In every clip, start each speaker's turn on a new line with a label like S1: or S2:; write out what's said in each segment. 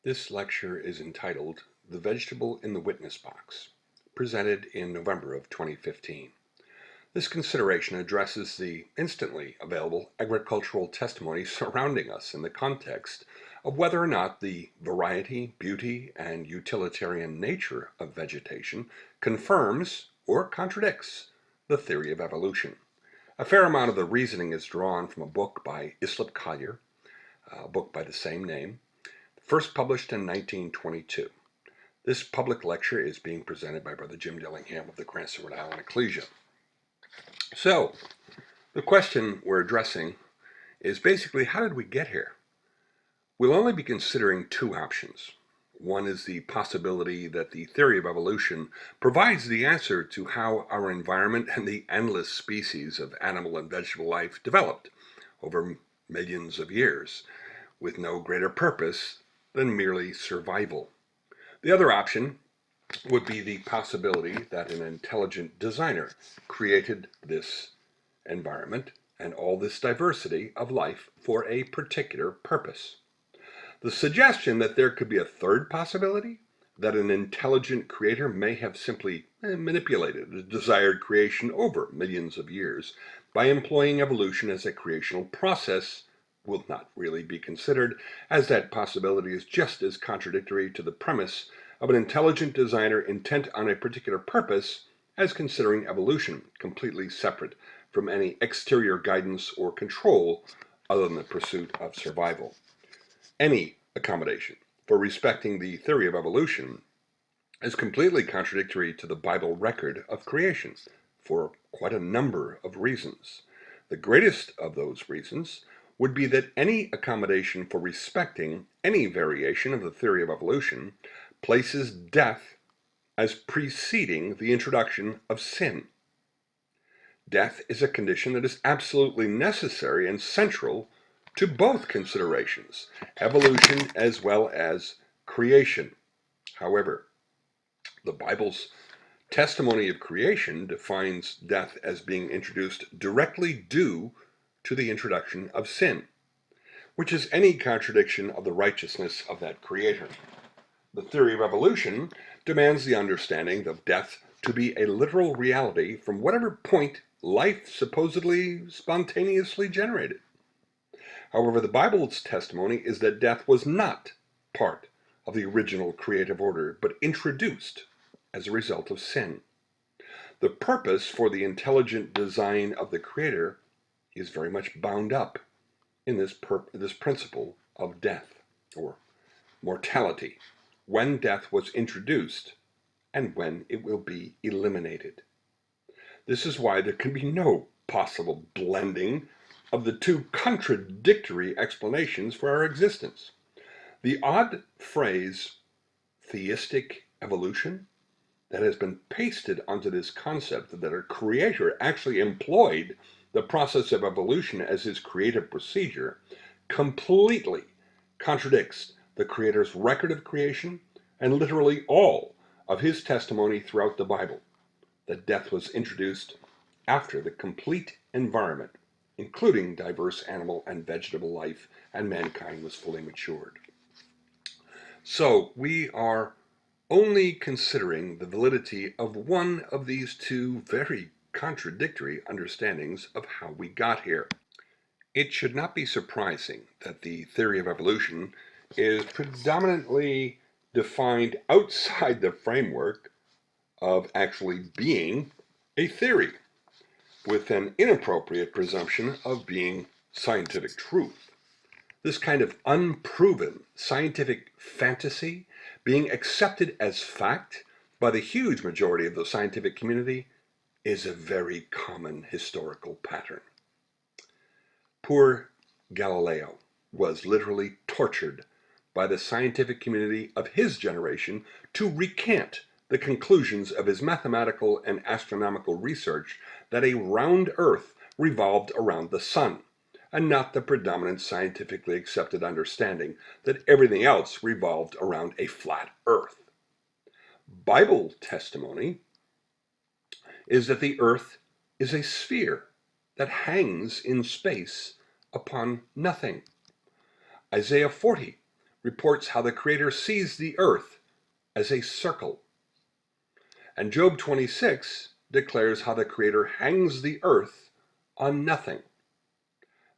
S1: This lecture is entitled The Vegetable in the Witness Box, presented in November of 2015. This consideration addresses the instantly available agricultural testimony surrounding us in the context of whether or not the variety, beauty, and utilitarian nature of vegetation confirms or contradicts the theory of evolution. A fair amount of the reasoning is drawn from a book by Islip Collier, a book by the same name, first published in 1922. This public lecture is being presented by Brother Jim Dillingham of the Cranston, Rhode Island Ecclesia. So, the question we're addressing is basically, how did we get here? We'll only be considering two options. One is the possibility that the theory of evolution provides the answer to how our environment and the endless species of animal and vegetable life developed over millions of years, with no greater purpose than merely survival. The other option would be the possibility that an intelligent designer created this environment and all this diversity of life for a particular purpose. The suggestion that there could be a third possibility, that an intelligent creator may have simply manipulated a desired creation over millions of years by employing evolution as a creational process, will not really be considered, as that possibility is just as contradictory to the premise of an intelligent designer intent on a particular purpose as considering evolution completely separate from any exterior guidance or control other than the pursuit of survival. Any accommodation for respecting the theory of evolution is completely contradictory to the Bible record of creation for quite a number of reasons. The greatest of those reasons would be that any accommodation for respecting any variation of the theory of evolution places death as preceding the introduction of sin. Death is a condition that is absolutely necessary and central to both considerations, evolution as well as creation. However, the Bible's testimony of creation defines death as being introduced directly due to the introduction of sin, which is any contradiction of the righteousness of that creator. The theory of evolution demands the understanding of death to be a literal reality from whatever point life supposedly spontaneously generated. However, the Bible's testimony is that death was not part of the original creative order, but introduced as a result of sin. The purpose for the intelligent design of the Creator is very much bound up in this principle of death, or mortality, when death was introduced and when it will be eliminated. This is why there can be no possible blending of the two contradictory explanations for our existence. The odd phrase, theistic evolution, that has been pasted onto this concept that a creator actually employed the process of evolution as his creative procedure, completely contradicts the Creator's record of creation and literally all of his testimony throughout the Bible, that death was introduced after the complete environment, including diverse animal and vegetable life, and mankind was fully matured. So we are only considering the validity of one of these two very contradictory understandings of how we got here. It should not be surprising that the theory of evolution is predominantly defined outside the framework of actually being a theory, with an inappropriate presumption of being scientific truth. This kind of unproven scientific fantasy being accepted as fact by the huge majority of the scientific community is a very common historical pattern. Poor Galileo was literally tortured by the scientific community of his generation to recant the conclusions of his mathematical and astronomical research that a round Earth revolved around the sun, and not the predominant scientifically accepted understanding that everything else revolved around a flat Earth. Bible testimony is that the Earth is a sphere that hangs in space upon nothing. Isaiah 40 reports how the Creator sees the earth as a circle. And Job 26 declares how the Creator hangs the earth on nothing.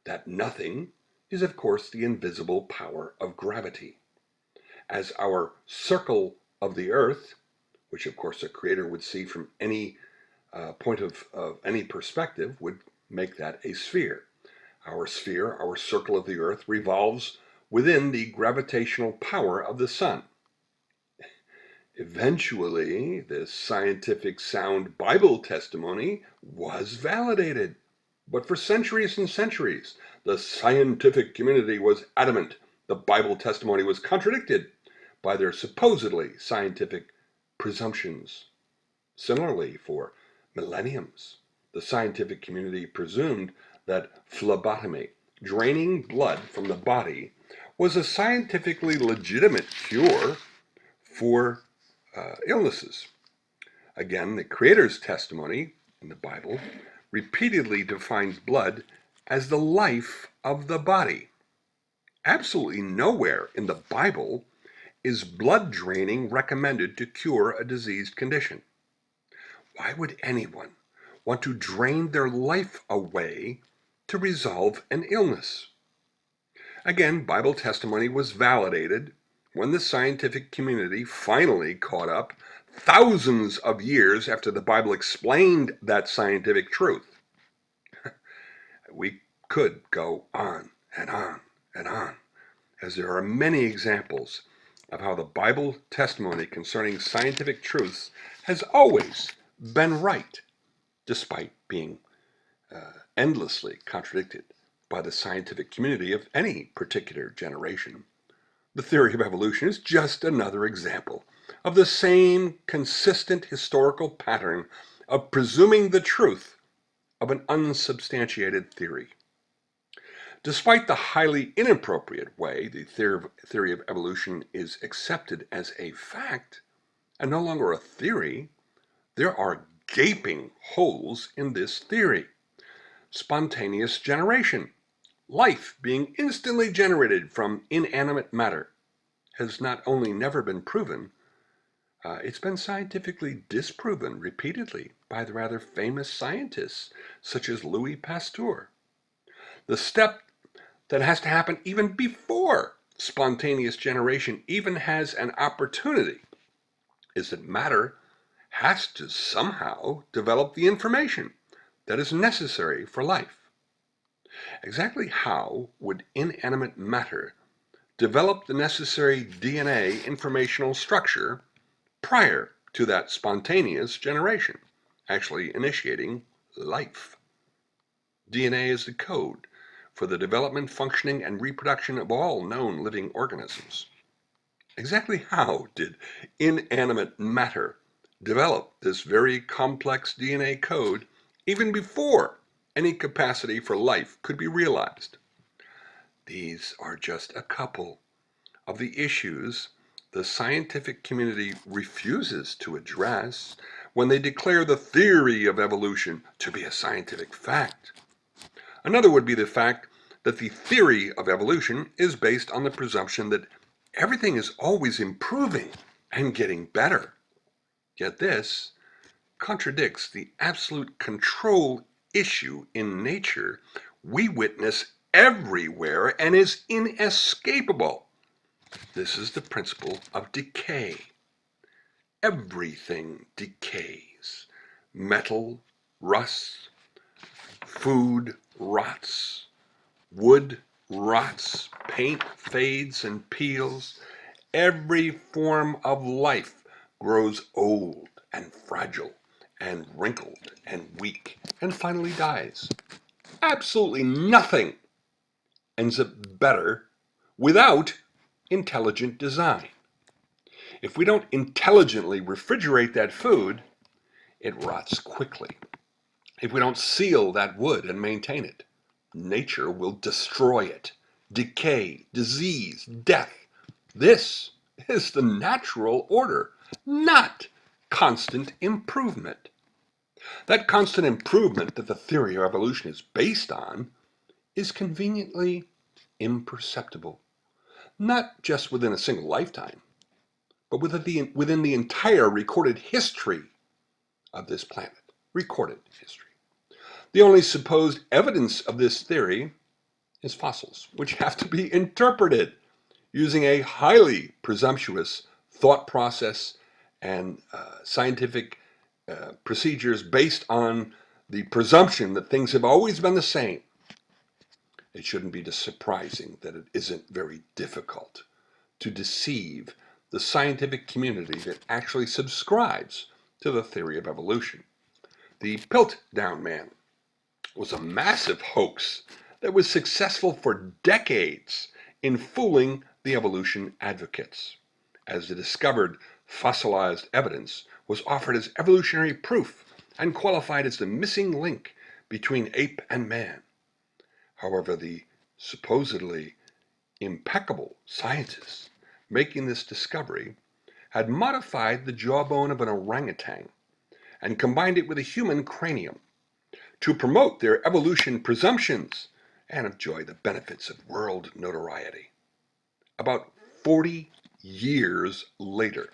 S1: That nothing is, of course, the invisible power of gravity. As our circle of the earth, which of course a Creator would see from any point of any perspective, would make that a sphere. Our sphere, our circle of the earth, revolves within the gravitational power of the sun. Eventually, this scientific sound Bible testimony was validated. But for centuries and centuries, the scientific community was adamant the Bible testimony was contradicted by their supposedly scientific presumptions. Similarly, for millenniums, the scientific community presumed that phlebotomy, draining blood from the body, was a scientifically legitimate cure for illnesses. Again, the Creator's testimony in the Bible repeatedly defines blood as the life of the body. Absolutely nowhere in the Bible is blood draining recommended to cure a diseased condition. Why would anyone want to drain their life away to resolve an illness? Again, Bible testimony was validated when the scientific community finally caught up thousands of years after the Bible explained that scientific truth. We could go on and on and on, as there are many examples of how the Bible testimony concerning scientific truths has always been right, despite being endlessly contradicted by the scientific community of any particular generation. The theory of evolution is just another example of the same consistent historical pattern of presuming the truth of an unsubstantiated theory. Despite the highly inappropriate way the theory of evolution is accepted as a fact, and no longer a theory, there are gaping holes in this theory. Spontaneous generation, life being instantly generated from inanimate matter, has not only never been proven, it's been scientifically disproven repeatedly by the rather famous scientists such as Louis Pasteur. The step that has to happen even before spontaneous generation even has an opportunity is that matter has to somehow develop the information that is necessary for life. Exactly how would inanimate matter develop the necessary DNA informational structure prior to that spontaneous generation, actually initiating life? DNA is the code for the development, functioning, and reproduction of all known living organisms. Exactly how did inanimate matter develop this very complex DNA code even before any capacity for life could be realized? These are just a couple of the issues the scientific community refuses to address when they declare the theory of evolution to be a scientific fact. Another would be the fact that the theory of evolution is based on the presumption that everything is always improving and getting better. Yet this contradicts the absolute control issue in nature we witness everywhere and is inescapable. This is the principle of decay. Everything decays. Metal rusts, food rots, wood rots, paint fades and peels. Every form of life grows old and fragile and wrinkled and weak and finally dies. Absolutely nothing ends up better without intelligent design. If we don't intelligently refrigerate that food, it rots quickly. If we don't seal that wood and maintain it, nature will destroy it. Decay, disease, death. This is the natural order, not constant improvement. That constant improvement that the theory of evolution is based on is conveniently imperceptible. not just within a single lifetime, but within the entire recorded history of this planet. Recorded history. The only supposed evidence of this theory is fossils, which have to be interpreted using a highly presumptuous thought process and scientific procedures based on the presumption that things have always been the same. It shouldn't be surprising that it isn't very difficult to deceive the scientific community that actually subscribes to the theory of evolution. The Piltdown Man was a massive hoax that was successful for decades in fooling the evolution advocates, as the discovered fossilized evidence was offered as evolutionary proof and qualified as the missing link between ape and man. However, the supposedly impeccable scientists making this discovery had modified the jawbone of an orangutan and combined it with a human cranium to promote their evolution presumptions and enjoy the benefits of world notoriety. About 40 years later,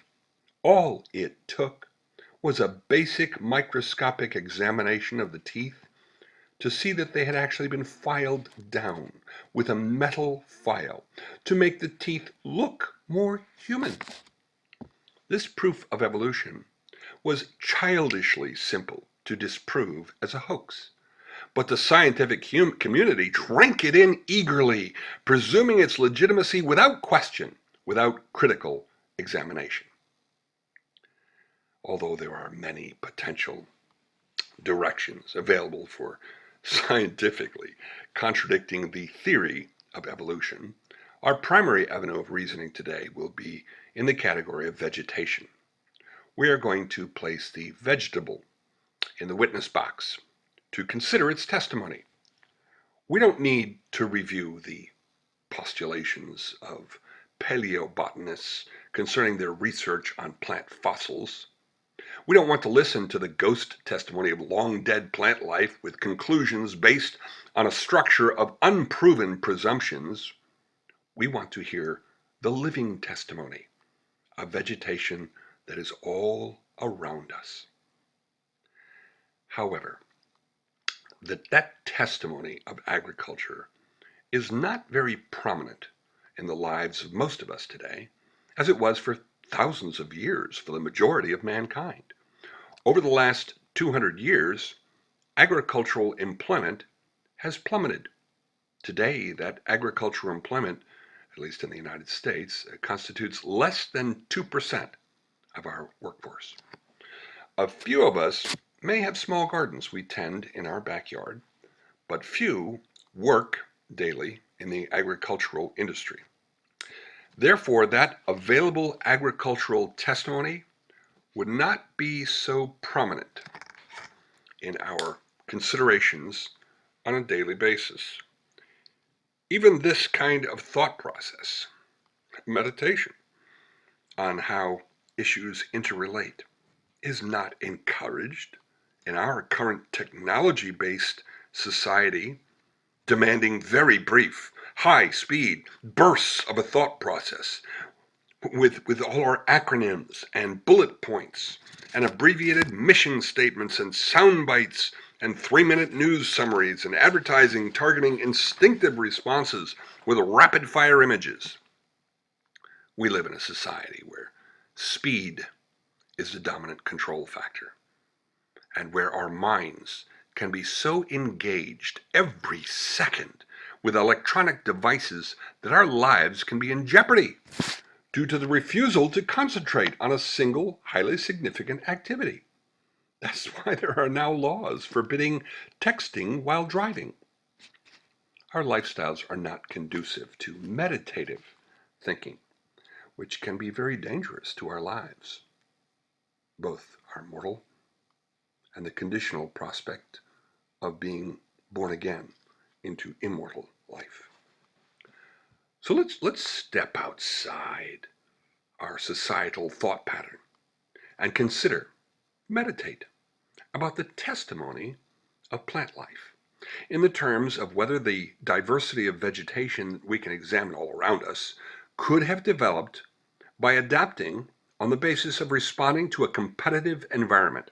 S1: all it took was a basic microscopic examination of the teeth to see that they had actually been filed down with a metal file to make the teeth look more human. This proof of evolution was childishly simple to disprove as a hoax, but the scientific community drank it in eagerly, presuming its legitimacy without question, without critical examination. Although there are many potential directions available for scientifically contradicting the theory of evolution, our primary avenue of reasoning today will be in the category of vegetation. We are going to place the vegetable in the witness box to consider its testimony. We don't need to review the postulations of paleobotanists concerning their research on plant fossils. We don't want to listen to the ghost testimony of long-dead plant life with conclusions based on a structure of unproven presumptions. We want to hear the living testimony of vegetation that is all around us. However, that testimony of agriculture is not very prominent in the lives of most of us today, as it was for thousands of years for the majority of mankind. Over the last 200 years, agricultural employment has plummeted. Today, that agricultural employment, at least in the United States, constitutes less than 2% of our workforce. A few of us may have small gardens we tend in our backyard, but few work daily in the agricultural industry. Therefore, that available agricultural testimony would not be so prominent in our considerations on a daily basis. Even this kind of thought process, meditation on how issues interrelate, is not encouraged in our current technology-based society, demanding very brief, high-speed bursts of a thought process with all our acronyms and bullet points and abbreviated mission statements and sound bites and 3-minute news summaries and advertising targeting instinctive responses with rapid-fire images. We live in a society where speed is the dominant control factor, and where our minds can be so engaged every second with electronic devices that our lives can be in jeopardy due to the refusal to concentrate on a single highly significant activity. That's why there are now laws forbidding texting while driving. Our lifestyles are not conducive to meditative thinking, which can be very dangerous to our lives, both our mortal and the conditional prospect of being born again into immortal life. So let's step outside our societal thought pattern and consider, meditate about the testimony of plant life in the terms of whether the diversity of vegetation we can examine all around us could have developed by adapting on the basis of responding to a competitive environment,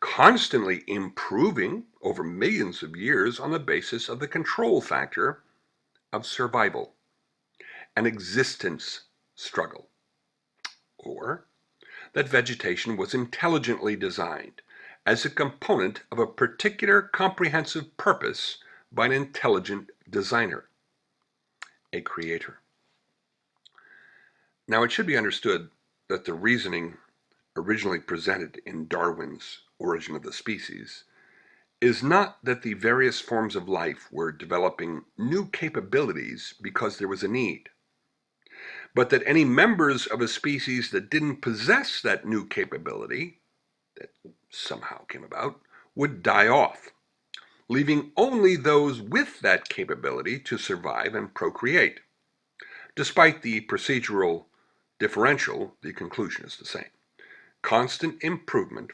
S1: constantly improving over millions of years on the basis of the control factor of survival, an existence struggle, or that vegetation was intelligently designed as a component of a particular comprehensive purpose by an intelligent designer, a creator. Now, it should be understood that the reasoning originally presented in Darwin's Origin of the Species is not that the various forms of life were developing new capabilities because there was a need, but that any members of a species that didn't possess that new capability that somehow came about would die off, leaving only those with that capability to survive and procreate. Despite the procedural differential, the conclusion is the same. Constant improvement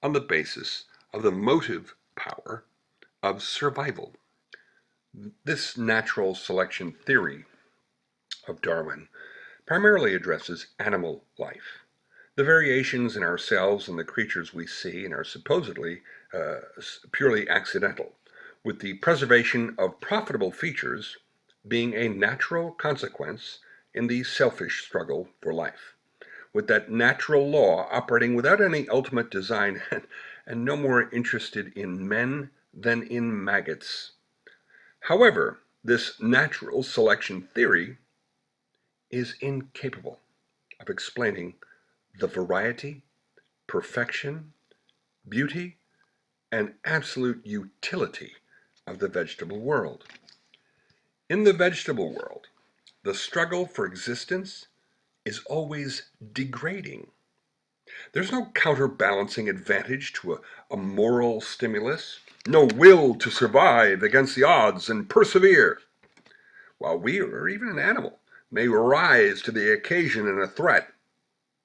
S1: on the basis of the motive power of survival. This natural selection theory of Darwin primarily addresses animal life. The variations in ourselves and the creatures we see and are supposedly purely accidental, with the preservation of profitable features being a natural consequence in the selfish struggle for life, with that natural law operating without any ultimate design and no more interested in men than in maggots. However, this natural selection theory is incapable of explaining the variety, perfection, beauty, and absolute utility of the vegetable world. In the vegetable world, the struggle for existence is always degrading. There's no counterbalancing advantage to a moral stimulus, no will to survive against the odds and persevere. While we, or even an animal, may rise to the occasion in a threat,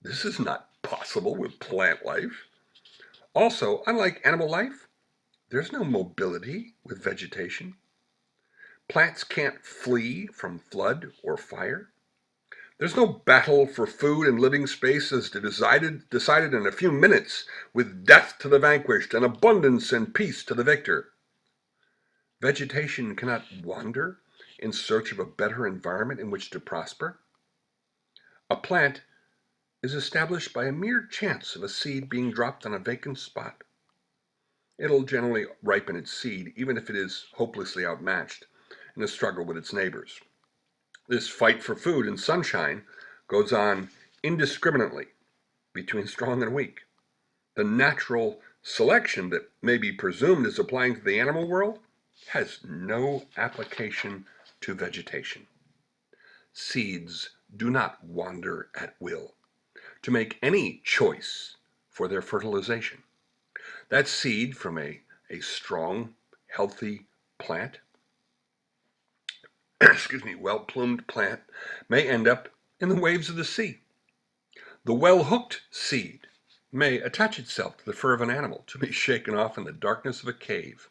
S1: this is not possible with plant life. Also, unlike animal life, there's no mobility with vegetation. Plants can't flee from flood or fire. There's no battle for food and living space as decided in a few minutes, with death to the vanquished and abundance and peace to the victor. Vegetation cannot wander in search of a better environment in which to prosper. A plant is established by a mere chance of a seed being dropped on a vacant spot. It'll generally ripen its seed, even if it is hopelessly outmatched in a struggle with its neighbors. This fight for food and sunshine goes on indiscriminately between strong and weak. The natural selection that may be presumed is applying to the animal world has no application to vegetation. Seeds do not wander at will to make any choice for their fertilization. That seed from a strong, healthy plant, well-plumed plant, may end up in the waves of the sea. The well-hooked seed may attach itself to the fur of an animal to be shaken off in the darkness of a cave.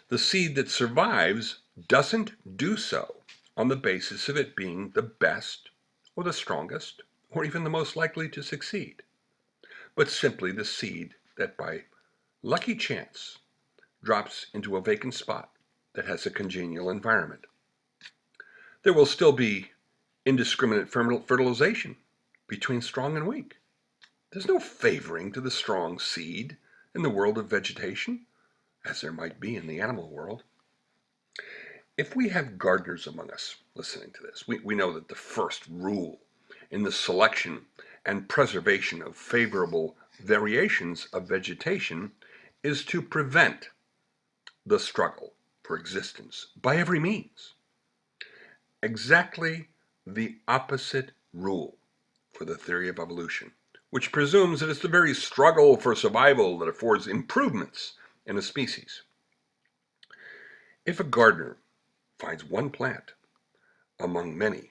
S1: The seed that survives doesn't do so on the basis of it being the best or the strongest or even the most likely to succeed, but simply the seed that by lucky chance drops into a vacant spot that has a congenial environment. There will still be indiscriminate fertilization between strong and weak. There's no favoring to the strong seed in the world of vegetation, as there might be in the animal world. If we have gardeners among us listening to this, we know that the first rule in the selection and preservation of favorable variations of vegetation is to prevent the struggle for existence by every means. Exactly the opposite rule for the theory of evolution, which presumes that it's the very struggle for survival that affords improvements in a species. If a gardener finds one plant among many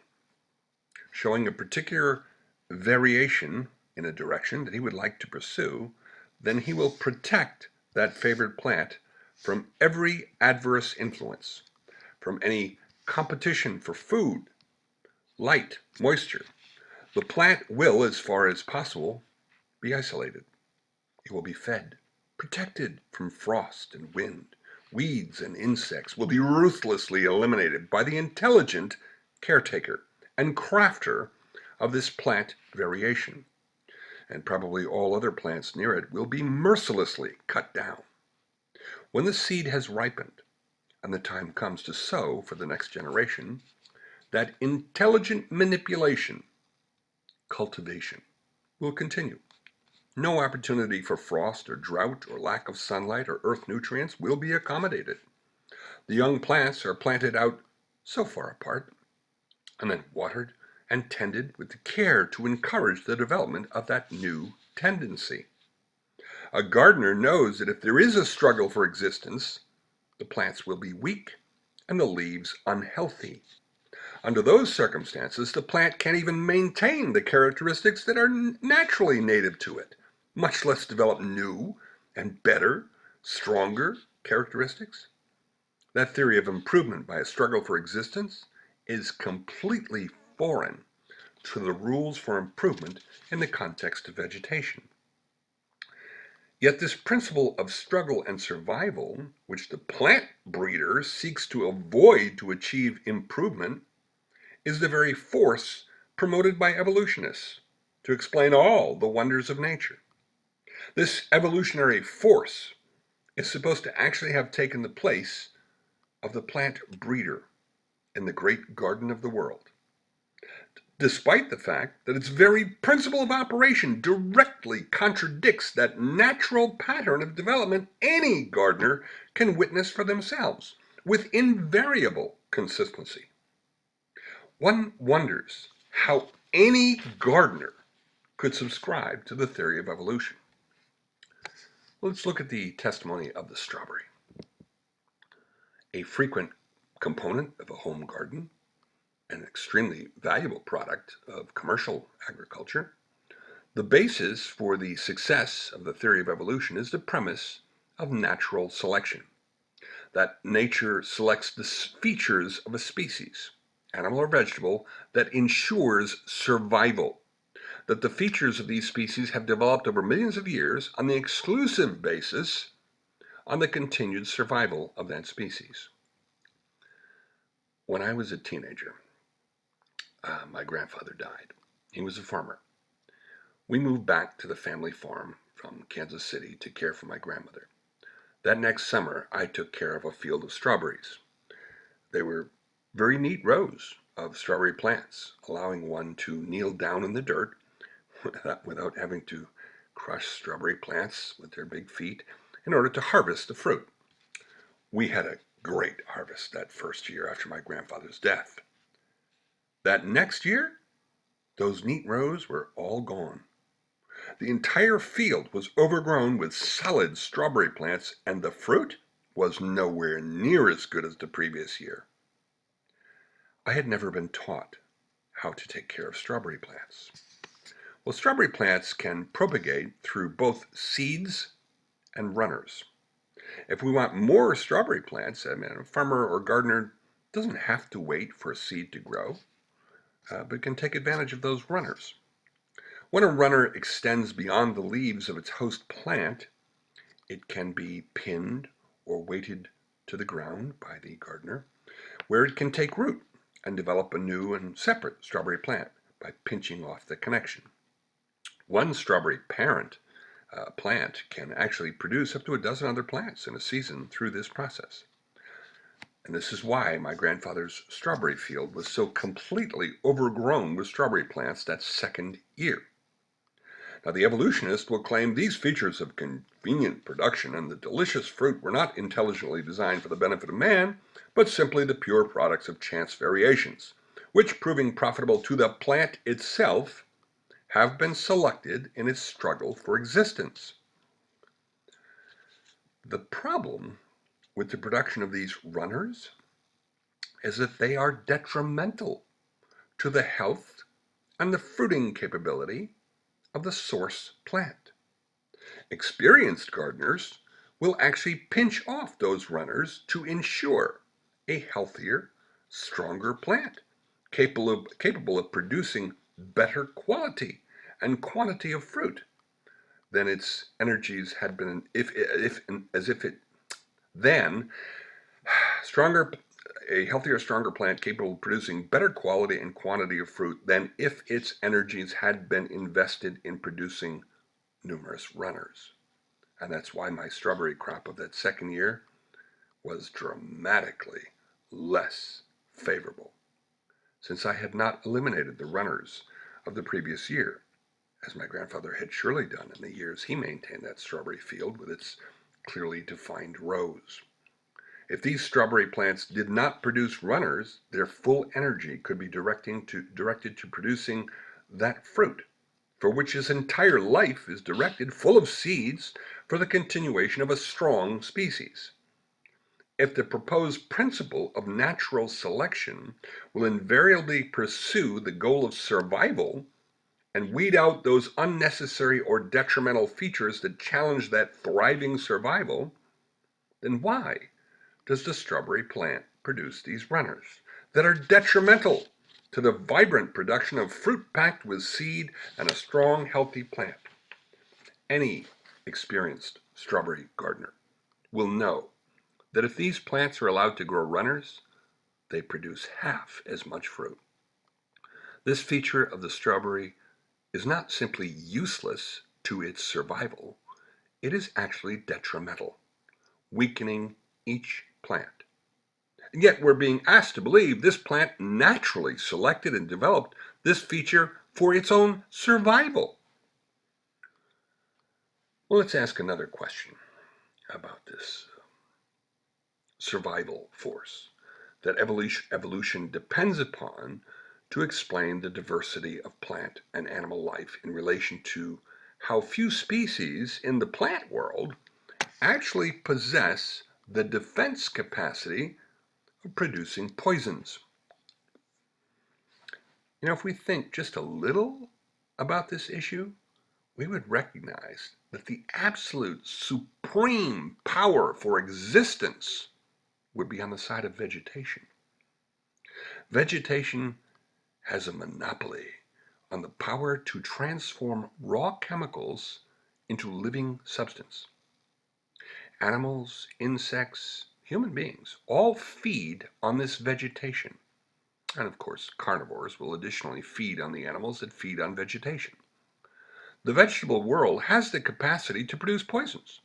S1: showing a particular variation in a direction that he would like to pursue, then he will protect that favored plant from every adverse influence, from any competition for food light, moisture. The plant will, as far as possible, be isolated. It will be fed, protected from frost and wind. Weeds and insects will be ruthlessly eliminated by the intelligent caretaker and crafter of this plant variation. And probably all other plants near it will be mercilessly cut down. When the seed has ripened and the time comes to sow for the next generation, that intelligent manipulation, cultivation, will continue. No opportunity for frost or drought or lack of sunlight or earth nutrients will be accommodated. The young plants are planted out so far apart and then watered and tended with the care to encourage the development of that new tendency. A gardener knows that if there is a struggle for existence, the plants will be weak and the leaves unhealthy. Under those circumstances, the plant can't even maintain the characteristics that are naturally native to it, much less develop new and better, stronger characteristics. That theory of improvement by a struggle for existence is completely foreign to the rules for improvement in the context of vegetation. Yet this principle of struggle and survival, which the plant breeder seeks to avoid to achieve improvement, is the very force promoted by evolutionists to explain all the wonders of nature. This evolutionary force is supposed to actually have taken the place of the plant breeder in the great garden of the world, despite the fact that its very principle of operation directly contradicts that natural pattern of development any gardener can witness for themselves with invariable consistency. One wonders how any gardener could subscribe to the theory of evolution. Let's look at the testimony of the strawberry. A frequent component of a home garden, an extremely valuable product of commercial agriculture, the basis for the success of the theory of evolution is the premise of natural selection, that nature selects the features of a species, animal or vegetable, that ensures survival, that the features of these species have developed over millions of years on the exclusive basis on the continued survival of that species. When I was a teenager, my grandfather died. He was a farmer. We moved back to the family farm from Kansas City to care for my grandmother. That next summer, I took care of a field of strawberries. They were very neat rows of strawberry plants, allowing one to kneel down in the dirt without having to crush strawberry plants with their big feet in order to harvest the fruit. We had a great harvest that first year after my grandfather's death. That next year, those neat rows were all gone. The entire field was overgrown with solid strawberry plants, and the fruit was nowhere near as good as the previous year. I had never been taught how to take care of strawberry plants. Well, strawberry plants can propagate through both seeds and runners. If we want more strawberry plants, a farmer or gardener doesn't have to wait for a seed to grow, but can take advantage of those runners. When a runner extends beyond the leaves of its host plant, it can be pinned or weighted to the ground by the gardener, where it can take root and develop a new and separate strawberry plant by pinching off the connection. One strawberry parent plant can actually produce up to a dozen other plants in a season through this process. And this is why my grandfather's strawberry field was so completely overgrown with strawberry plants that second year. Now, the evolutionist will claim these features of convenient production and the delicious fruit were not intelligently designed for the benefit of man, but simply the pure products of chance variations, which, proving profitable to the plant itself, have been selected in its struggle for existence. The problem with the production of these runners is that they are detrimental to the health and the fruiting capability of the source plant. Experienced gardeners will actually pinch off those runners to ensure a healthier, stronger plant capable of producing better quality and quantity of fruit than its energies had been, then stronger, a healthier, stronger plant capable of producing better quality and quantity of fruit than if its energies had been invested in producing numerous runners. And that's why my strawberry crop of that second year was dramatically less favorable, since I had not eliminated the runners of the previous year, as my grandfather had surely done in the years he maintained that strawberry field with its clearly defined rows. If these strawberry plants did not produce runners, their full energy could be directed to producing that fruit, for which his entire life is directed, full of seeds, for the continuation of a strong species. If the proposed principle of natural selection will invariably pursue the goal of survival and weed out those unnecessary or detrimental features that challenge that thriving survival, then why does the strawberry plant produce these runners that are detrimental to the vibrant production of fruit packed with seed and a strong, healthy plant? Any experienced strawberry gardener will know that if these plants are allowed to grow runners, they produce half as much fruit. This feature of the strawberry is not simply useless to its survival, it is actually detrimental, weakening each plant. And yet we're being asked to believe this plant naturally selected and developed this feature for its own survival. Well, let's ask another question about this survival force that evolution depends upon to explain the diversity of plant and animal life in relation to how few species in the plant world actually possess the defense capacity of producing poisons. If we think just a little about this issue, we would recognize that the absolute supreme power for existence would be on the side of vegetation. Vegetation has a monopoly on the power to transform raw chemicals into living substance. Animals, insects, human beings all feed on this vegetation. And of course, carnivores will additionally feed on the animals that feed on vegetation. The vegetable world has the capacity to produce poisons,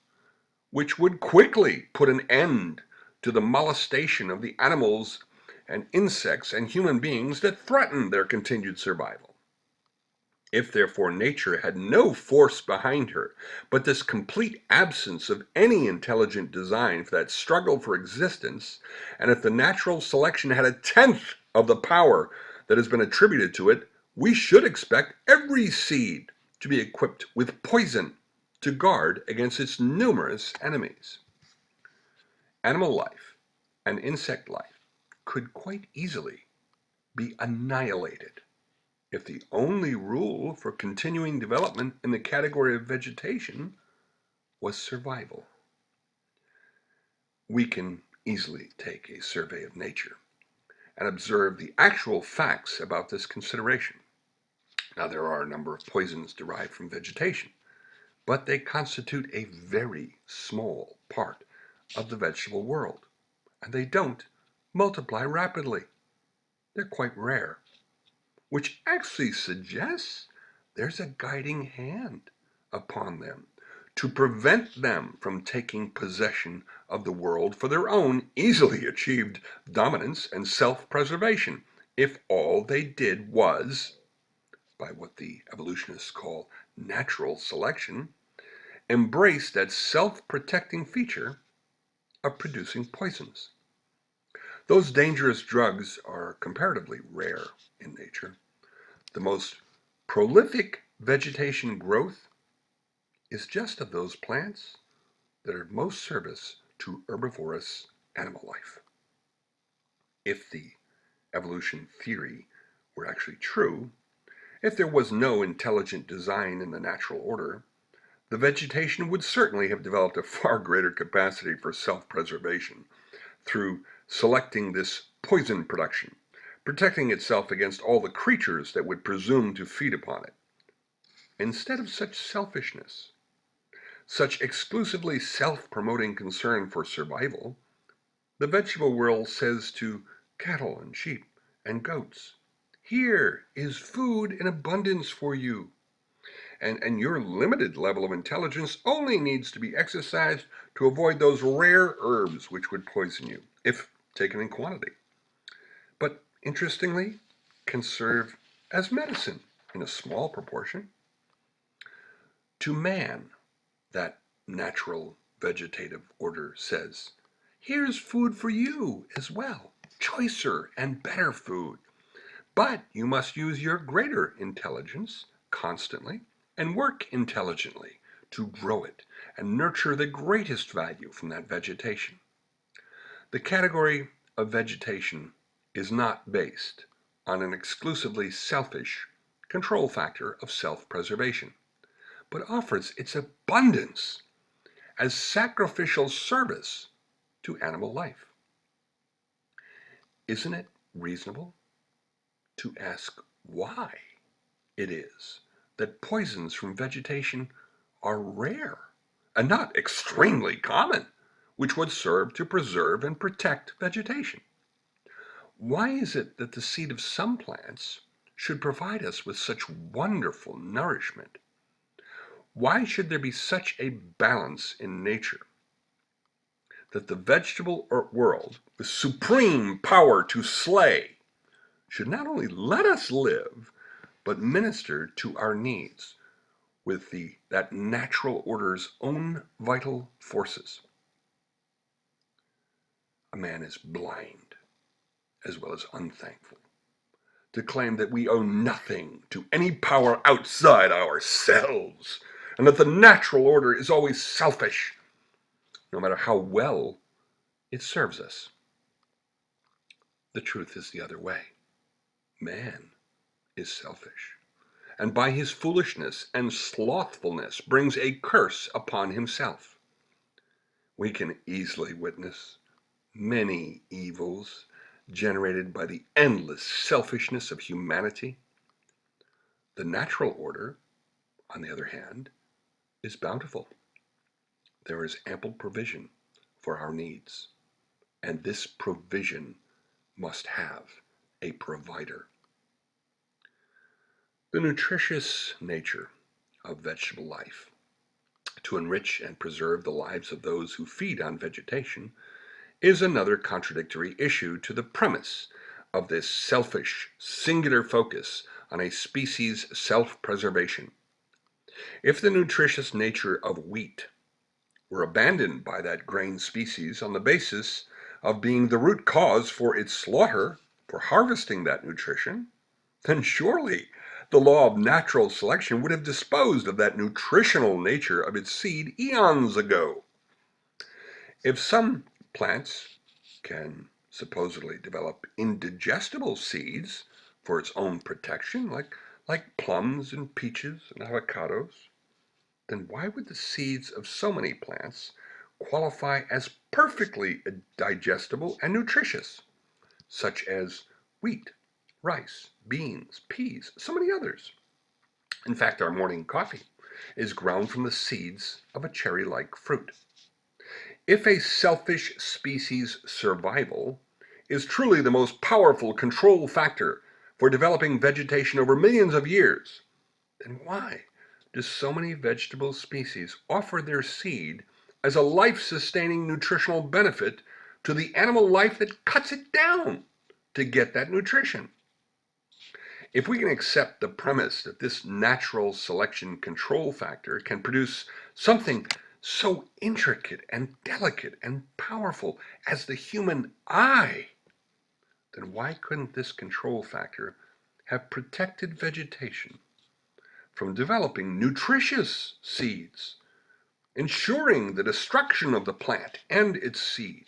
S1: which would quickly put an end to the molestation of the animals and insects and human beings that threaten their continued survival. If therefore nature had no force behind her, but this complete absence of any intelligent design for that struggle for existence, and if the natural selection had a tenth of the power that has been attributed to it, we should expect every seed to be equipped with poison to guard against its numerous enemies. Animal life and insect life could quite easily be annihilated if the only rule for continuing development in the category of vegetation was survival. We can easily take a survey of nature and observe the actual facts about this consideration. Now, there are a number of poisons derived from vegetation, but they constitute a very small part of the vegetable world, and they don't multiply rapidly. They're quite rare, which actually suggests there's a guiding hand upon them to prevent them from taking possession of the world for their own easily achieved dominance and self-preservation, if all they did was, by what the evolutionists call natural selection, embrace that self-protecting feature of producing poisons. Those dangerous drugs are comparatively rare in nature. The most prolific vegetation growth is just of those plants that are of most service to herbivorous animal life. If the evolution theory were actually true, if there was no intelligent design in the natural order, the vegetation would certainly have developed a far greater capacity for self-preservation through selecting this poison production, protecting itself against all the creatures that would presume to feed upon it. Instead of such selfishness, such exclusively self-promoting concern for survival, the vegetable world says to cattle and sheep and goats, "Here is food in abundance for you, and your limited level of intelligence only needs to be exercised to avoid those rare herbs which would poison you, if taken in quantity, but interestingly can serve as medicine in a small proportion." To man, that natural vegetative order says, "Here's food for you as well, choicer and better food. But you must use your greater intelligence constantly and work intelligently to grow it and nurture the greatest value from that vegetation." The category of vegetation is not based on an exclusively selfish control factor of self-preservation, but offers its abundance as sacrificial service to animal life. Isn't it reasonable to ask why it is that poisons from vegetation are rare and not extremely common, which would serve to preserve and protect vegetation? Why is it that the seed of some plants should provide us with such wonderful nourishment? Why should there be such a balance in nature that the vegetable world, with supreme power to slay, should not only let us live, but minister to our needs with that natural order's own vital forces? A man is blind, as well as unthankful, to claim that we owe nothing to any power outside ourselves, and that the natural order is always selfish, no matter how well it serves us. The truth is the other way. Man is selfish, and by his foolishness and slothfulness brings a curse upon himself. We can easily witness many evils generated by the endless selfishness of humanity. The natural order, on the other hand, is bountiful. There is ample provision for our needs, and this provision must have a provider. The nutritious nature of vegetable life, to enrich and preserve the lives of those who feed on vegetation, is another contradictory issue to the premise of this selfish, singular focus on a species' self-preservation. If the nutritious nature of wheat were abandoned by that grain species on the basis of being the root cause for its slaughter for harvesting that nutrition, then surely the law of natural selection would have disposed of that nutritional nature of its seed eons ago. If some plants can supposedly develop indigestible seeds for its own protection, like plums and peaches and avocados, then why would the seeds of so many plants qualify as perfectly digestible and nutritious, such as wheat, rice, beans, peas, so many others? In fact, our morning coffee is ground from the seeds of a cherry-like fruit. If a selfish species' survival is truly the most powerful control factor for developing vegetation over millions of years, then why do so many vegetable species offer their seed as a life-sustaining nutritional benefit to the animal life that cuts it down to get that nutrition? If we can accept the premise that this natural selection control factor can produce something so intricate and delicate and powerful as the human eye, then why couldn't this control factor have protected vegetation from developing nutritious seeds, ensuring the destruction of the plant and its seed?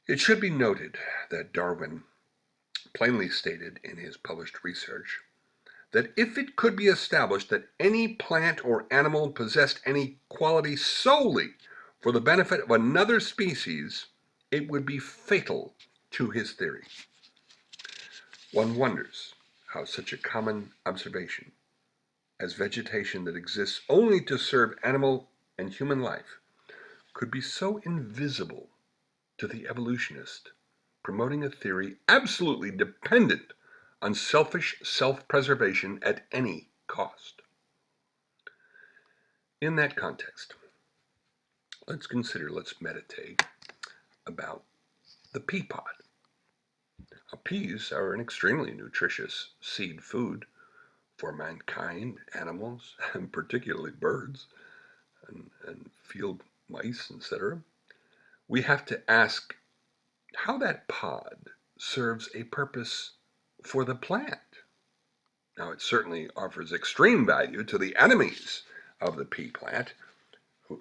S1: It should be noted that Darwin plainly stated in his published research that if it could be established that any plant or animal possessed any quality solely for the benefit of another species, it would be fatal to his theory. One wonders how such a common observation as vegetation that exists only to serve animal and human life could be so invisible to the evolutionist, promoting a theory absolutely dependent on selfish self-preservation at any cost. In that context, let's meditate about the pea pod. Now, peas are an extremely nutritious seed food for mankind, animals, and particularly birds and field mice, etc. We have to ask how that pod serves a purpose for the plant. Now, it certainly offers extreme value to the enemies of the pea plant,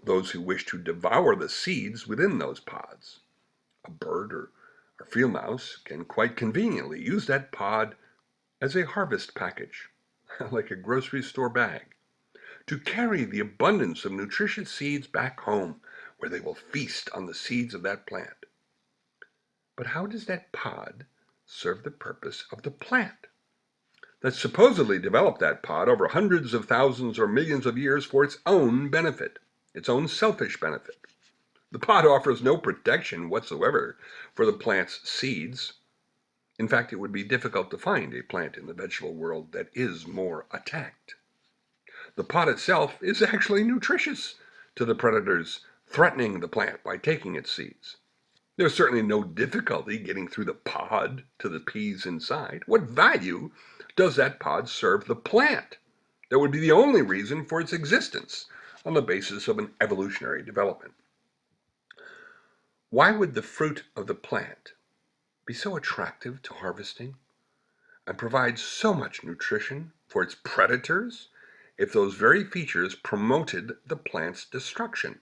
S1: those who wish to devour the seeds within those pods. A bird or a field mouse can quite conveniently use that pod as a harvest package, like a grocery store bag, to carry the abundance of nutritious seeds back home, where they will feast on the seeds of that plant. But how does that pod serve the purpose of the plant that supposedly developed that pod over hundreds of thousands or millions of years for its own benefit, its own selfish benefit? The pod offers no protection whatsoever for the plant's seeds. In fact, it would be difficult to find a plant in the vegetable world that is more attacked. The pod itself is actually nutritious to the predators threatening the plant by taking its seeds. There's certainly no difficulty getting through the pod to the peas inside. What value does that pod serve the plant? That would be the only reason for its existence on the basis of an evolutionary development. Why would the fruit of the plant be so attractive to harvesting and provide so much nutrition for its predators if those very features promoted the plant's destruction?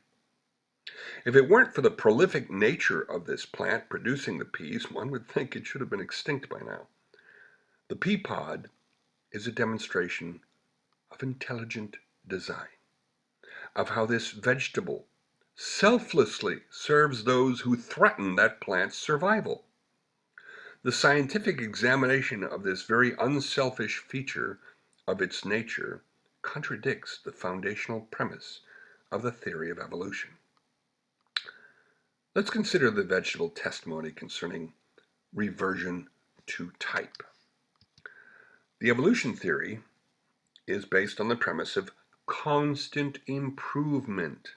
S1: If it weren't for the prolific nature of this plant producing the peas, one would think it should have been extinct by now. The pea pod is a demonstration of intelligent design, of how this vegetable selflessly serves those who threaten that plant's survival. The scientific examination of this very unselfish feature of its nature contradicts the foundational premise of the theory of evolution. Let's consider the vegetable testimony concerning reversion to type. The evolution theory is based on the premise of constant improvement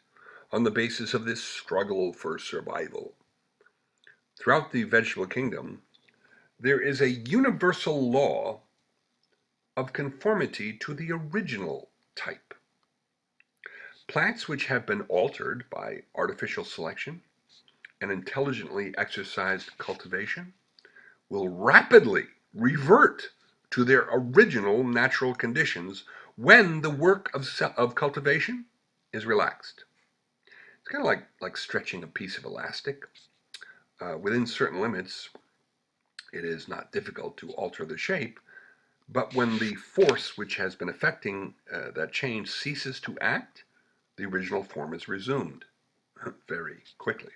S1: on the basis of this struggle for survival. Throughout the vegetable kingdom, there is a universal law of conformity to the original type. Plants which have been altered by artificial selection and intelligently exercised cultivation will rapidly revert to their original natural conditions when the work of cultivation is relaxed. It's kind of like stretching a piece of elastic. Within certain limits, it is not difficult to alter the shape, but when the force which has been affecting that change ceases to act, the original form is resumed very quickly.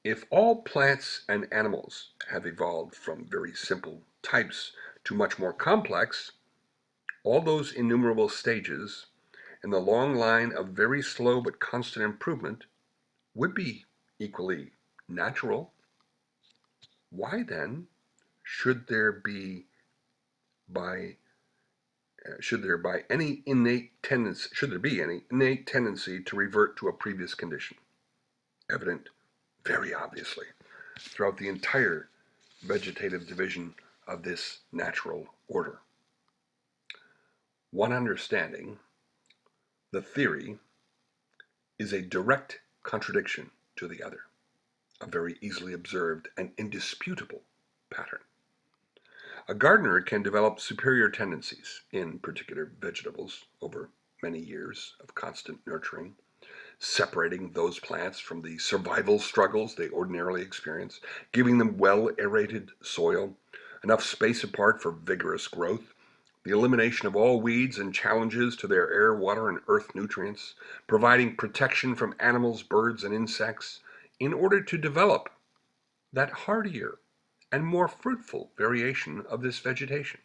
S1: If all plants and animals have evolved from very simple types to much more complex, all those innumerable stages in the long line of very slow but constant improvement would be equally natural. Why then should there be any innate tendency to revert to a previous condition? Evident very obviously throughout the entire vegetative division of this natural order. One understanding, the theory, is a direct contradiction to the other, a very easily observed and indisputable pattern. A gardener can develop superior tendencies in particular vegetables over many years of constant nurturing, separating those plants from the survival struggles they ordinarily experience, giving them well-aerated soil, enough space apart for vigorous growth, the elimination of all weeds and challenges to their air, water, and earth nutrients, providing protection from animals, birds, and insects in order to develop that hardier and more fruitful variation of this vegetation.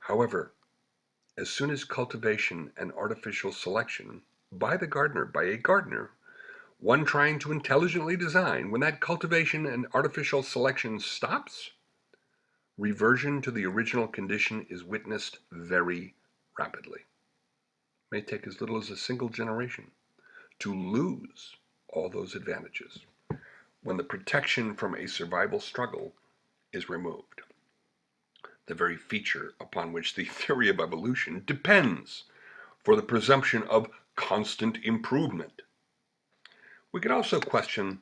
S1: However, as soon as cultivation and artificial selection by a gardener, one trying to intelligently design, when that cultivation and artificial selection stops, reversion to the original condition is witnessed very rapidly. It may take as little as a single generation to lose all those advantages when the protection from a survival struggle is removed. The very feature upon which the theory of evolution depends for the presumption of constant improvement. We could also question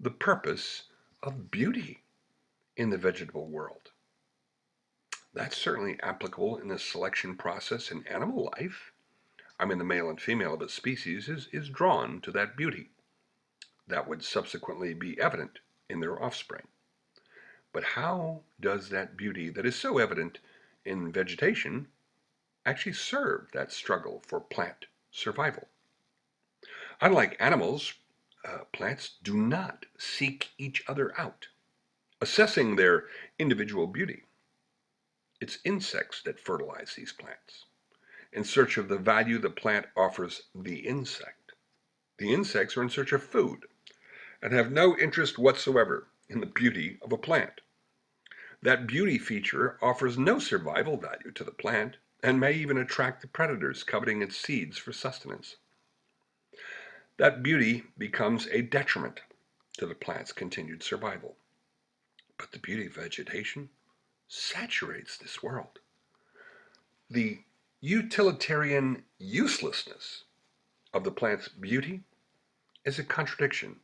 S1: the purpose of beauty in the vegetable world. That's certainly applicable in the selection process in animal life. The male and female of a species is drawn to that beauty. That would subsequently be evident in their offspring. But how does that beauty that is so evident in vegetation actually serve that struggle for plant survival? Unlike animals, plants do not seek each other out, assessing their individual beauty. It's insects that fertilize these plants, in search of the value the plant offers the insect. The insects are in search of food and have no interest whatsoever in the beauty of a plant. That beauty feature offers no survival value to the plant and may even attract the predators coveting its seeds for sustenance. That beauty becomes a detriment to the plant's continued survival. But the beauty of vegetation saturates this world. The utilitarian uselessness of the plant's beauty is a contradiction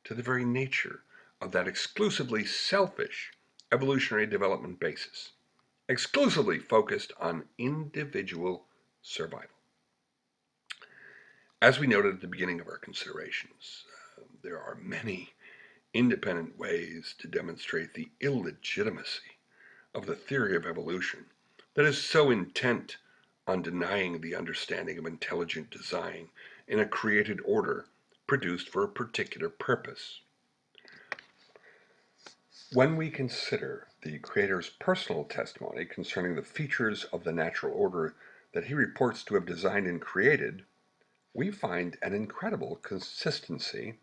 S1: to the very nature of that exclusively selfish evolutionary development basis, exclusively focused on individual survival. As we noted at the beginning of our considerations, there are many independent ways to demonstrate the illegitimacy of the theory of evolution that is so intent on denying the understanding of intelligent design in a created order produced for a particular purpose. When we consider the Creator's personal testimony concerning the features of the natural order that he reports to have designed and created, we find an incredible consistency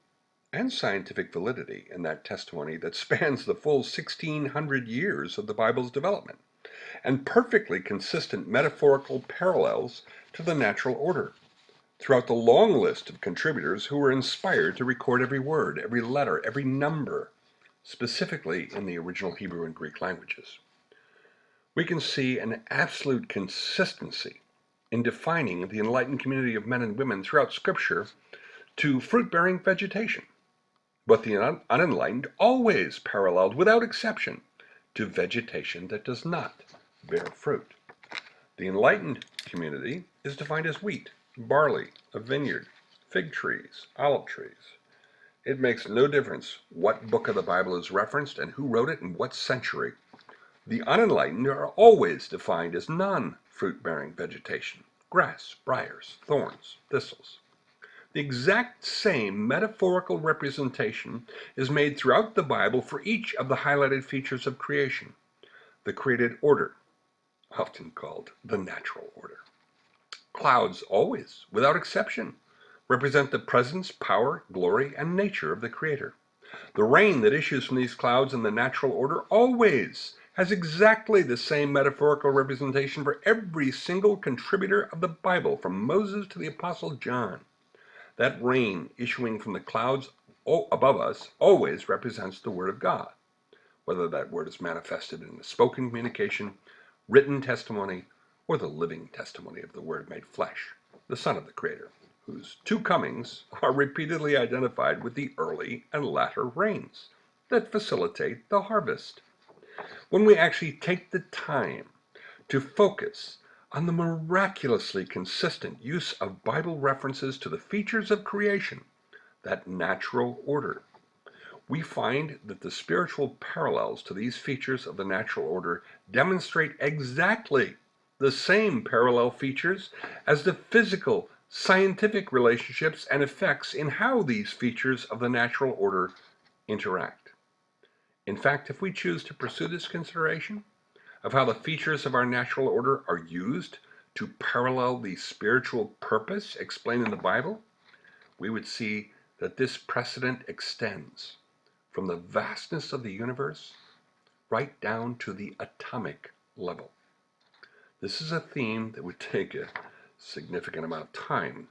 S1: and scientific validity in that testimony that spans the full 1,600 years of the Bible's development, and perfectly consistent metaphorical parallels to the natural order throughout the long list of contributors who were inspired to record every word, every letter, every number, specifically in the original Hebrew and Greek languages. We can see an absolute consistency in defining the enlightened community of men and women throughout Scripture to fruit-bearing vegetation, but the unenlightened always paralleled, without exception, to vegetation that does not bear fruit. The enlightened community is defined as wheat, barley, a vineyard, fig trees, olive trees. It makes no difference what book of the Bible is referenced and who wrote it in what century. The unenlightened are always defined as non-fruit-bearing vegetation, grass, briars, thorns, thistles. The exact same metaphorical representation is made throughout the Bible for each of the highlighted features of creation, the created order, often called the natural order. Clouds always, without exception, represent the presence, power, glory, and nature of the Creator. The rain that issues from these clouds in the natural order always has exactly the same metaphorical representation for every single contributor of the Bible, from Moses to the Apostle John. That rain issuing from the clouds above us always represents the Word of God, whether that Word is manifested in the spoken communication, written testimony, or the living testimony of the Word made flesh, the Son of the Creator, whose two comings are repeatedly identified with the early and latter rains that facilitate the harvest. When we actually take the time to focus on the miraculously consistent use of Bible references to the features of creation, that natural order, we find that the spiritual parallels to these features of the natural order demonstrate exactly the same parallel features as the physical, scientific relationships and effects in how these features of the natural order interact. In fact, if we choose to pursue this consideration of how the features of our natural order are used to parallel the spiritual purpose explained in the Bible, we would see that this precedent extends from the vastness of the universe right down to the atomic level. This is a theme that would take a significant amount of time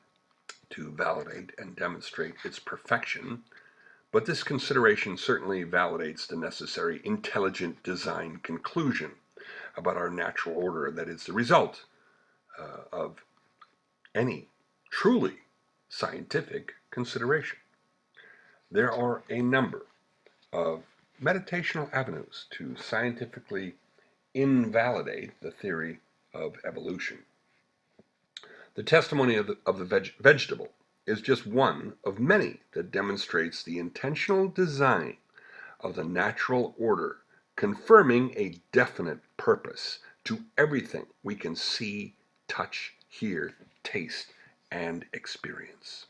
S1: to validate and demonstrate its perfection, but this consideration certainly validates the necessary intelligent design conclusion about our natural order that is the result of any truly scientific consideration. There are a number of meditational avenues to scientifically invalidate the theory of evolution. The testimony of the vegetable is just one of many that demonstrates the intentional design of the natural order, confirming a definite purpose to everything we can see, touch, hear, taste, and experience.